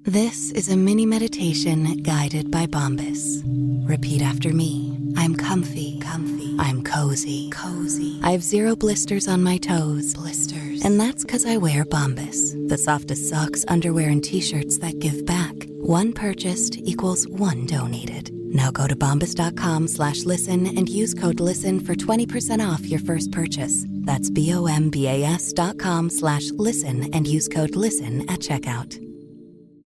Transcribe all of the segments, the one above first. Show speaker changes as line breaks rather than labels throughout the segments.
This is a mini meditation guided by Bombas. Repeat after me. I'm comfy. I'm cozy. I have 0 blisters on my toes. And that's because I wear Bombas, the softest socks, underwear, and T-shirts that give back. One purchased equals one donated. Now go to bombas.com/listen and use code LISTEN for 20% off your first purchase. That's bombas.com/listen and use code LISTEN at checkout.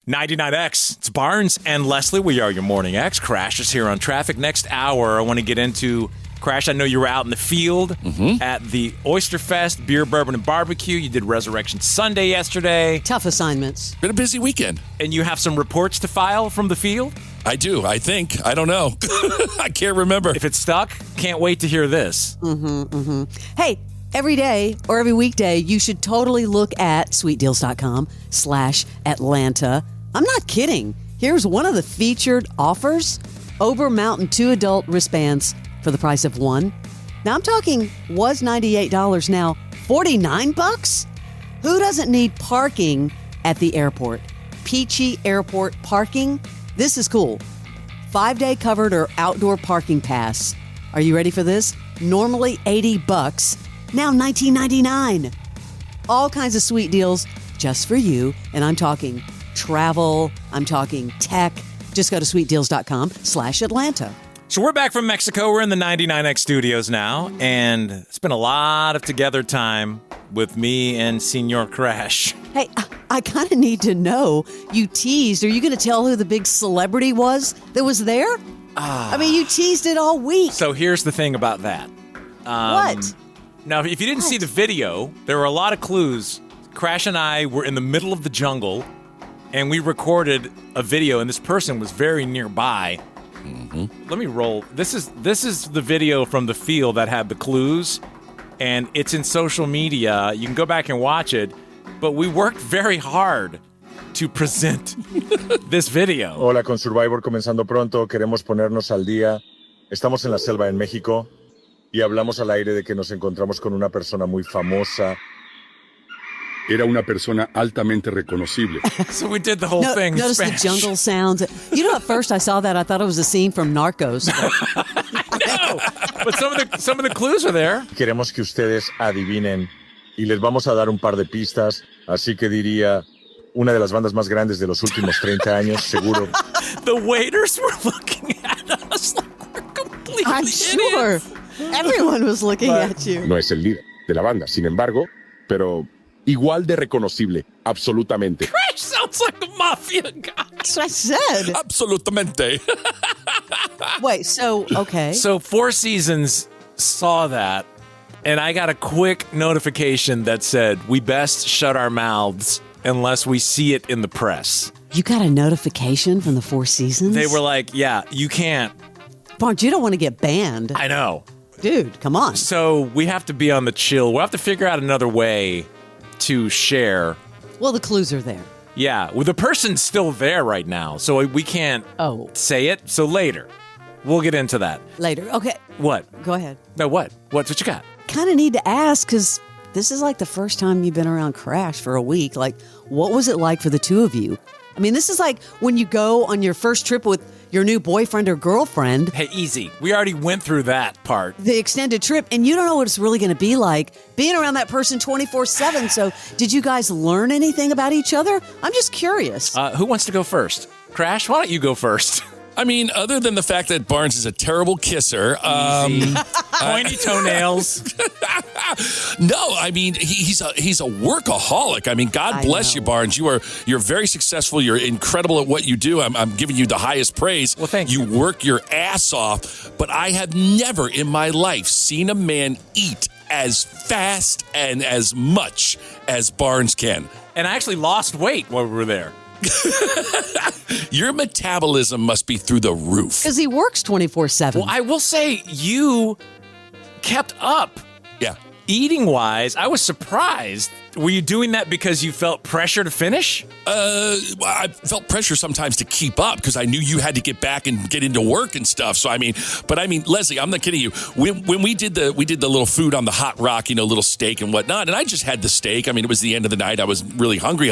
99X, it's Barnes and Leslie. We are your Morning X. Crash is here on traffic. Next hour, I want to get into, Crash, I know you were out in the field at the Oyster Fest, Beer, Bourbon, and Barbecue. You did Resurrection Sunday yesterday.
Tough assignments.
Been a busy weekend.
And you have some reports to file from the field?
I do, I think. I don't know. I can't remember.
If it's stuck, can't wait to hear this.
Hey, every day or every weekday, you should totally look at sweetdeals.com/Atlanta. I'm not kidding. Here's one of the featured offers. Ober Mountain 2 adult wristbands for the price of one. Now I'm talking was $98, now $49? Who doesn't need parking at the airport? Peachy Airport parking? This is cool. 5-day covered or outdoor parking pass. Are you ready for this? Normally $80, now $19.99. All kinds of sweet deals just for you. And I'm talking travel, I'm talking tech. Just go to sweetdeals.com/Atlanta.
So we're back from Mexico. We're in the 99X studios now, and it's been a lot of together time with me and Senor Crash.
Hey, I kind of need to know, you teased. Are you going to tell who the big celebrity was that was there? I mean, you teased it all week.
So here's the thing about that.
What?
Now, if you didn't see the video, there were a lot of clues. Crash and I were in the middle of the jungle, and we recorded a video, and this person was very nearby. Let me roll. This is the video from the field that had the clues, and it's in social media. You can go back and watch it, but we worked very hard to present this video.
Hola, con Survivor comenzando pronto, queremos ponernos al día. Estamos en la selva en México y hablamos al aire de que nos encontramos con una persona muy famosa.
Era una persona altamente reconocible.
So we did the whole thing.
Notice the jungle sounds. You know, at first I saw that, I thought it was a scene from Narcos.
No, but some of the clues are there.
Queremos que ustedes adivinen y les vamos a dar un par de pistas, así que diría una de las bandas más grandes de los últimos 30 años, seguro.
The waiters were looking at us like we're completely
I'm sure.
idiots.
Everyone was looking at you.
No es el líder de la banda, sin embargo, pero igual de reconocible, absolutamente.
Crash sounds like a mafia guy.
That's what I said.
Absolutamente.
Wait, so, okay.
So Four Seasons saw that, and I got a quick notification that said, we best shut our mouths unless we see it in the press.
You got a notification from the Four Seasons?
They were like, yeah, you can't.
Barnes, you don't want to get banned.
I know.
Dude, come on.
So we have to be on the chill. We'll have to figure out another way to share.
Well, the clues are there.
Yeah, well, the person's still there right now, so we can't say it. So later, we'll get into that.
Later. Okay.
What?
Go ahead.
No, what? What you got?
Kind of need to ask, because this is like the first time you've been around Crash for a week. Like, what was it like for the two of you? I mean, this is like when you go on your first trip with your new boyfriend or girlfriend.
Hey, easy. We already went through that part.
The extended trip, and you don't know what it's really going to be like being around that person 24/7. So did you guys learn anything about each other? I'm just curious.
Who wants to go first? Crash, why don't you go first?
I mean, other than the fact that Barnes is a terrible kisser.
Pointy toenails.
No, I mean, he's a workaholic. I mean, God bless you, Barnes. You're very successful. You're incredible at what you do. I'm giving you the highest praise.
Well, thank you.
You work your ass off, but I have never in my life seen a man eat as fast and as much as Barnes can.
And I actually lost weight while we were there.
Your metabolism must be through the roof.
Because he works 24/7.
Well, I will say you kept up.
Yeah.
Eating-wise, I was surprised Were you doing that because you felt pressure to finish?
I felt pressure sometimes to keep up because I knew you had to get back and get into work and stuff. So Leslie, I'm not kidding you. When we did the little food on the hot rock, little steak and whatnot, and I just had the steak. I mean, it was the end of the night. I was really hungry.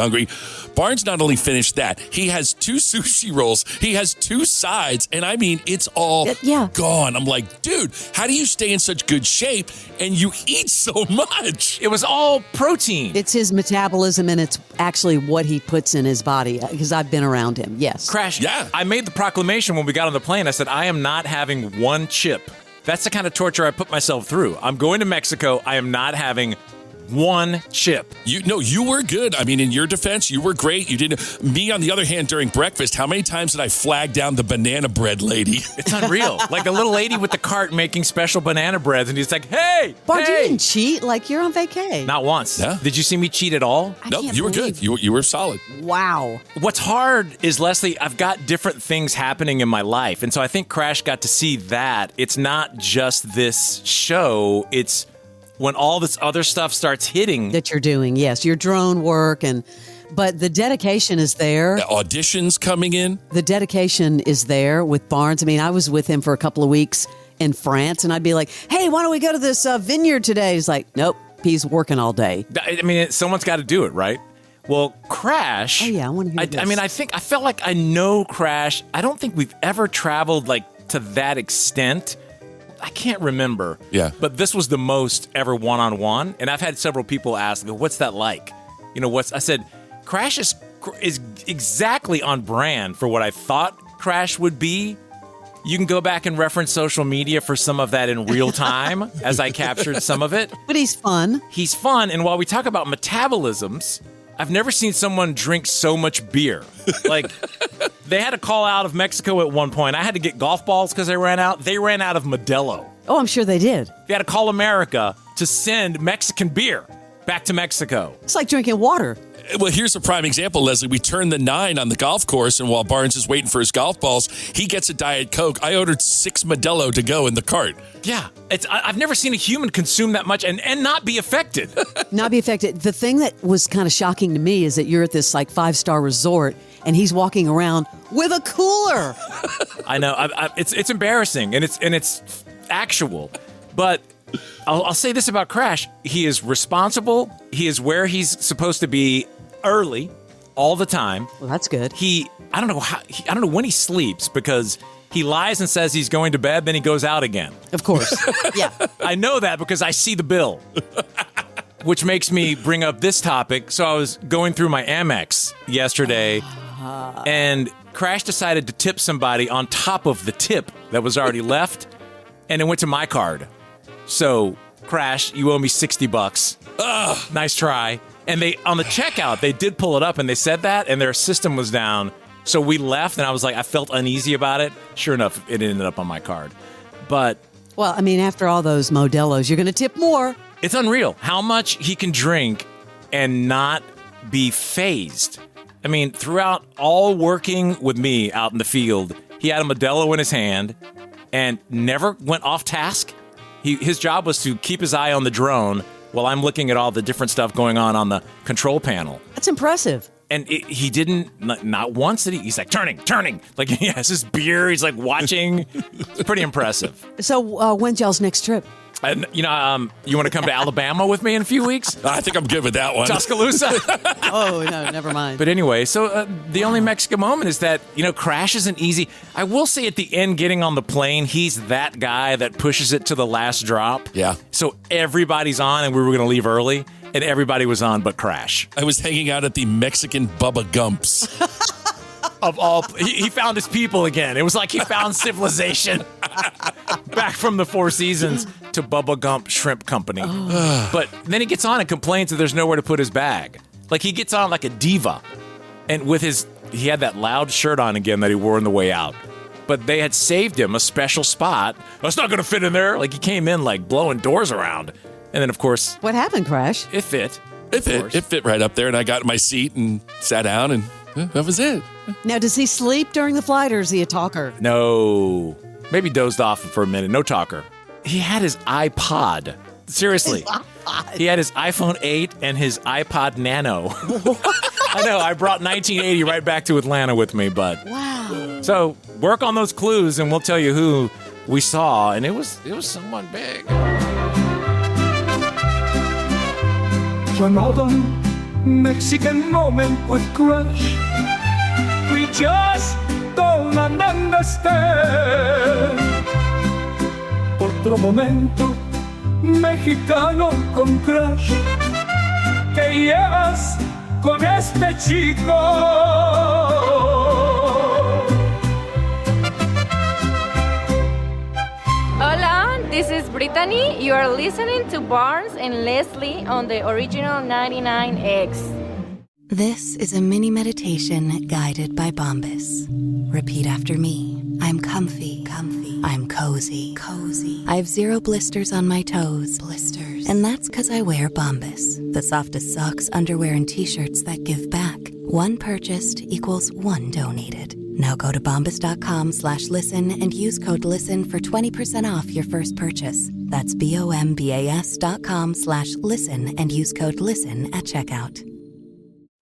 Barnes not only finished that, he has 2 sushi rolls. He has 2 sides, and I mean, it's all gone. I'm like, dude, how do you stay in such good shape and you eat so much?
It was all protein.
It's his metabolism, and it's actually what he puts in his body, because I've been around him. Yes.
Crash.
Yeah.
I made the proclamation when we got on the plane. I said, I am not having one chip. That's the kind of torture I put myself through. I'm going to Mexico. I am not having one chip.
You were good. I mean, in your defense, you were great. You didn't. Me, on the other hand, during breakfast, how many times did I flag down the banana bread lady?
It's unreal. Like a little lady with the cart making special banana breads, and he's like, hey,
Barnes,
hey.
you didn't cheat like you're on vacay.
Not once.
Yeah.
Did you see me cheat at all?
No, you were good. You were solid.
Wow.
What's hard is, Leslie, I've got different things happening in my life. And so I think Crash got to see that. It's not just this show. It's when all this other stuff starts hitting.
That you're doing, yes. Your drone work, but the dedication is there.
The auditions coming in.
The dedication is there with Barnes. I mean, I was with him for a couple of weeks in France, and I'd be like, hey, why don't we go to this vineyard today? He's like, nope, he's working all day.
I mean, someone's got to do it, right? Well, Crash.
Oh, yeah, I want to hear this.
I mean, I felt like I know Crash. I don't think we've ever traveled to that extent. I can't remember.
Yeah.
But this was the most ever one-on-one. And I've had several people ask, what's that like? I said, Crash is exactly on brand for what I thought Crash would be. You can go back and reference social media for some of that in real time as I captured some of it.
But he's fun.
He's fun. And while we talk about metabolisms, I've never seen someone drink so much beer. They had a call out of Mexico at one point. I had to get golf balls because they ran out. They ran out of Modelo.
Oh, I'm sure they did.
They had to call America to send Mexican beer back to Mexico.
It's like drinking water.
Well, here's a prime example, Leslie. We turned the 9 on the golf course, and while Barnes is waiting for his golf balls, he gets a Diet Coke. I ordered 6 Modelo to go in the cart.
Yeah. I've never seen a human consume that much and not be affected.
Not be affected. The thing that was kind of shocking to me is that you're at this 5-star resort, and he's walking around with a cooler.
I know. It's embarrassing, and it's actual. But I'll say this about Crash. He is responsible. He is where he's supposed to be early all the time.
Well, that's good.
I don't know when he sleeps, because he lies and says he's going to bed, then he goes out again.
Of course. Yeah.
I know that because I see the bill. Which makes me bring up this topic. So I was going through my Amex yesterday, and Crash decided to tip somebody on top of the tip that was already left, and it went to my card. So, Crash, you owe me $60. Ugh, nice try. And on the checkout, they did pull it up, and they said that, and their system was down. So we left, and I was like, I felt uneasy about it. Sure enough, it ended up on my card. But
well, I mean, after all those Modelos, you're going to tip more.
It's unreal how much he can drink and not be phased. I mean, throughout all working with me out in the field, he had a Modelo in his hand and never went off task. His job was to keep his eye on the drone while I'm looking at all the different stuff going on the control panel.
That's impressive.
And he didn't, not once did he's like, turning. Like, he has his beer, he's like watching. It's pretty impressive.
So when's y'all's next trip?
You want to come to Alabama with me in a few weeks?
I think I'm good with that one.
Tuscaloosa?
Oh, no, never mind.
But anyway, so the only Mexican moment is that, Crash isn't easy. I will say at the end, getting on the plane, he's that guy that pushes it to the last drop.
Yeah.
So everybody's on, and we were going to leave early, and everybody was on but Crash.
I was hanging out at the Mexican Bubba Gumps.
He found his people again. It was like he found civilization. Back from the Four Seasons to Bubba Gump Shrimp Company. But then he gets on and complains that there's nowhere to put his bag. Like, he gets on like a diva. And he had that loud shirt on again that he wore on the way out. But they had saved him a special spot. It's not going to fit in there. Like, he came in like blowing doors around. And then, of course,
what happened, Crash?
it fit.
It fit right up there, and I got in my seat and sat down, and that was it.
Now, does he sleep during the flight, or is he a talker?
No. Maybe dozed off for a minute. No talker. He had his iPod. Seriously. He had his iPhone 8 and his iPod Nano. I know, I brought 1980 right back to Atlanta with me, but...
Wow.
So, work on those clues and we'll tell you who we saw, and it was someone big.
Another Mexican moment with crush. We just don't understand. Otro momento mexicano con crush que llevas con este chico.
Hola, this is Brittany. You are listening to Barnes and Leslie on the original 99X.
This is a mini meditation guided by Bombas. Repeat after me. I'm comfy. I'm cozy. I have 0 blisters on my toes. And that's because I wear Bombas, the softest socks, underwear, and t-shirts that give back. One purchased equals one donated. Now go to bombas.com/listen and use code LISTEN for 20% off your first purchase. That's BOMBAS.com/listen and use code LISTEN at checkout.